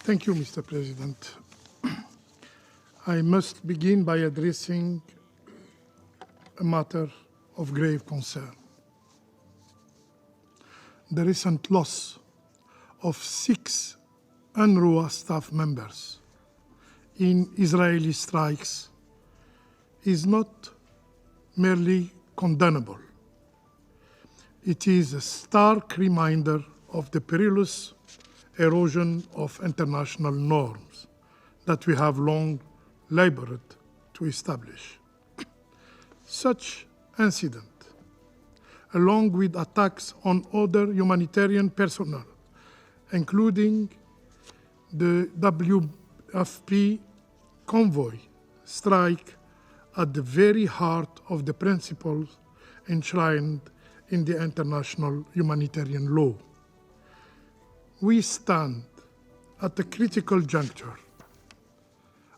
Thank you, Mr. President. I must begin by addressing a matter of grave concern. The recent loss of 6 UNRWA staff members in Israeli strikes is not merely condemnable. It is a stark reminder of the perilous erosion of international norms that we have long labored to establish. Such incident, along with attacks on other humanitarian personnel, including the WFP convoy strike at the very heart of the principles enshrined in the international humanitarian law. We stand at a critical juncture.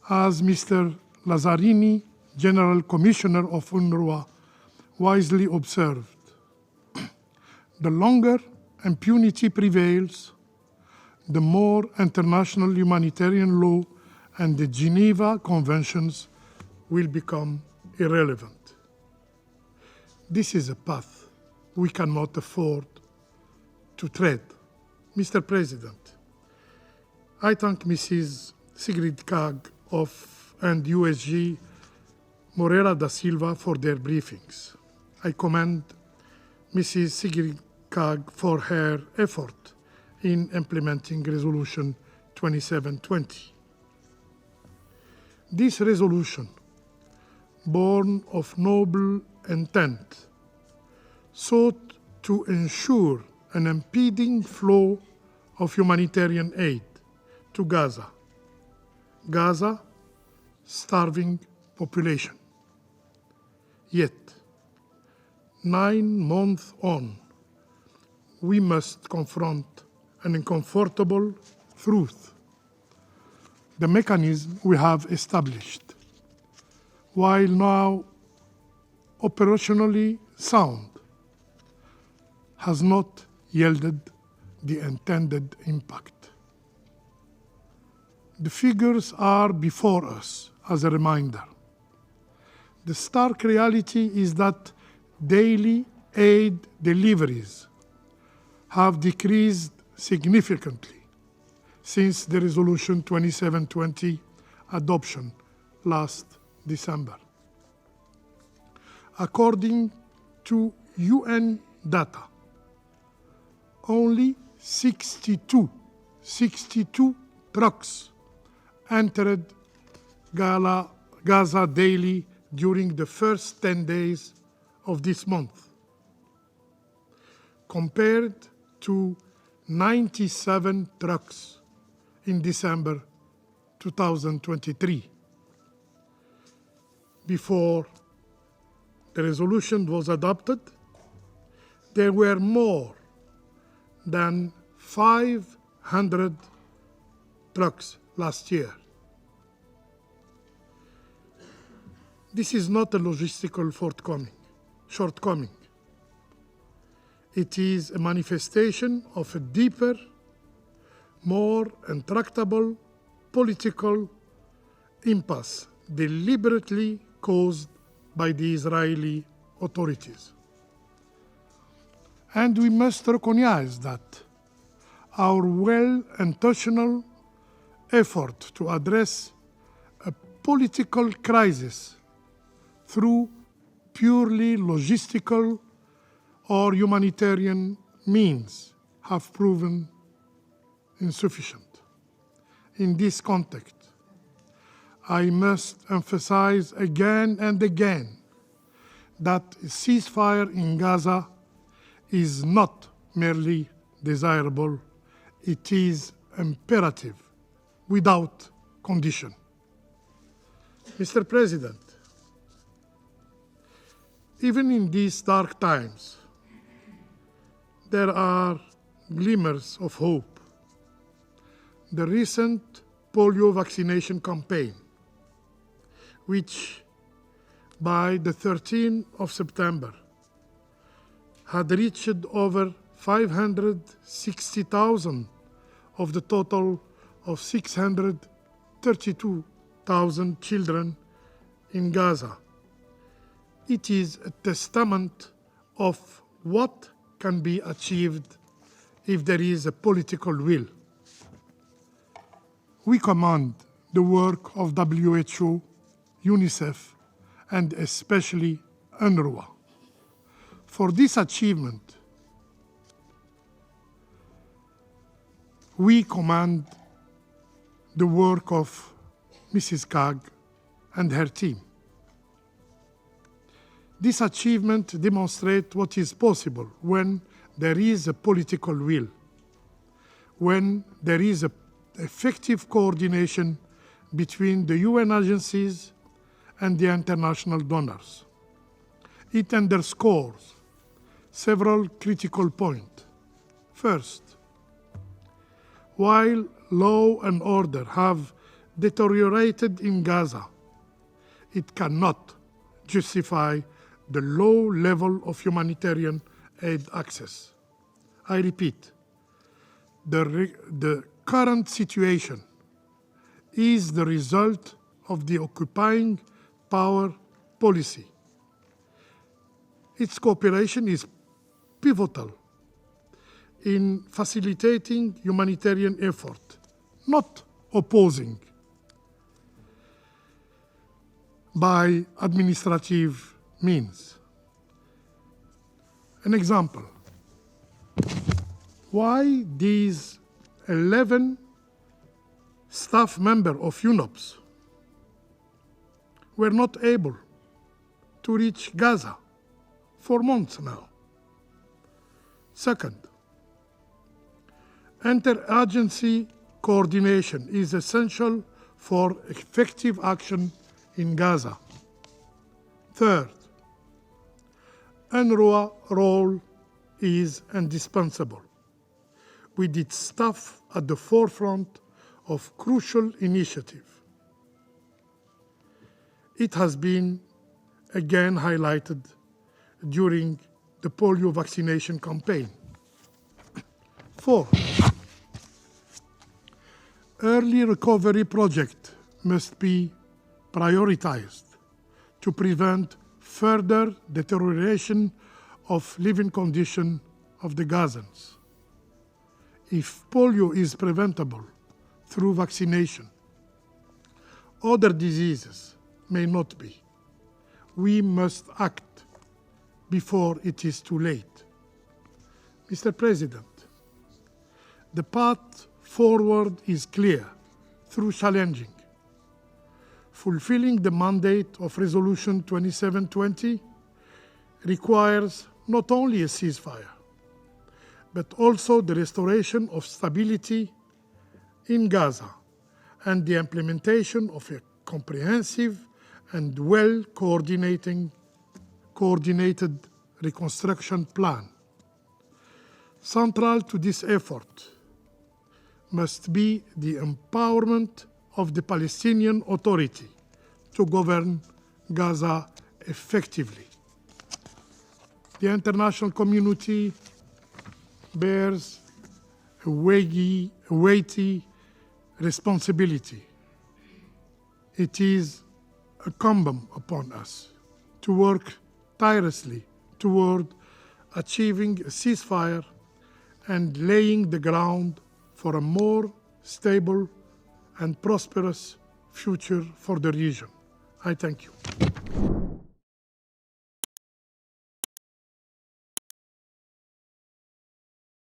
As Mr. Lazzarini, General Commissioner of UNRWA, wisely observed, the longer impunity prevails, the more international humanitarian law and the Geneva Conventions will become irrelevant. This is a path we cannot afford to tread. Mr. President, I thank Mrs. Sigrid Kaag and USG Moreira da Silva for their briefings. I commend Mrs. Sigrid Kaag for her effort in implementing Resolution 2720. This resolution, born of noble intent, sought to ensure an impeding flow of humanitarian aid to Gaza. Gaza, starving population. Yet, 9 months on, we must confront an uncomfortable truth. The mechanism we have established, while now operationally sound, has not yielded the intended impact. The figures are before us as a reminder. The stark reality is that daily aid deliveries have decreased significantly since the Resolution 2720 adoption last December. According to UN data, only 62 trucks entered Gaza daily during the first 10 days of this month, compared to 97 trucks in December 2023. Before the resolution was adopted, there were more than 500 trucks last year. This is not a logistical shortcoming. It is a manifestation of a deeper, more intractable political impasse deliberately caused by the Israeli authorities. And we must recognize that our well-intentioned effort to address a political crisis through purely logistical or humanitarian means have proven insufficient. In this context, I must emphasize again and again that a ceasefire in Gaza is not merely desirable, it is imperative, without condition. Mr. President, even in these dark times, there are glimmers of hope. The recent polio vaccination campaign, which by the 13th of September had reached over 560,000 of the total of 632,000 children in Gaza. It is a testament of what can be achieved if there is a political will. We commend the work of WHO, UNICEF, and especially UNRWA. For this achievement, we commend the work of Mrs. Kag and her team. This achievement demonstrates what is possible when there is a political will, when there is effective coordination between the UN agencies and the international donors. It underscores several critical points. First, while law and order have deteriorated in Gaza, it cannot justify the low level of humanitarian aid access. I repeat, the current situation is the result of the occupying power policy. Its cooperation is pivotal in facilitating humanitarian effort, not opposing by administrative means. An example, why these 11 staff members of UNOPS were not able to reach Gaza for months now. Second, interagency coordination is essential for effective action in Gaza. Third, UNRWA role is indispensable, with its staff at the forefront of crucial initiative. It has been again highlighted during the polio vaccination campaign. Fourth, early recovery project must be prioritized to prevent further deterioration of living conditions of the Gazans. If polio is preventable through vaccination, other diseases may not be. We must act before it is too late. Mr. President, the path forward is clear through challenging. Fulfilling the mandate of Resolution 2720 requires not only a ceasefire, but also the restoration of stability in Gaza and the implementation of a comprehensive and well-coordinated reconstruction plan. Central to this effort must be the empowerment of the Palestinian Authority to govern Gaza effectively. The international community bears a weighty responsibility. It is incumbent upon us to work tirelessly toward achieving a ceasefire and laying the ground for a more stable and prosperous future for the region. I thank you.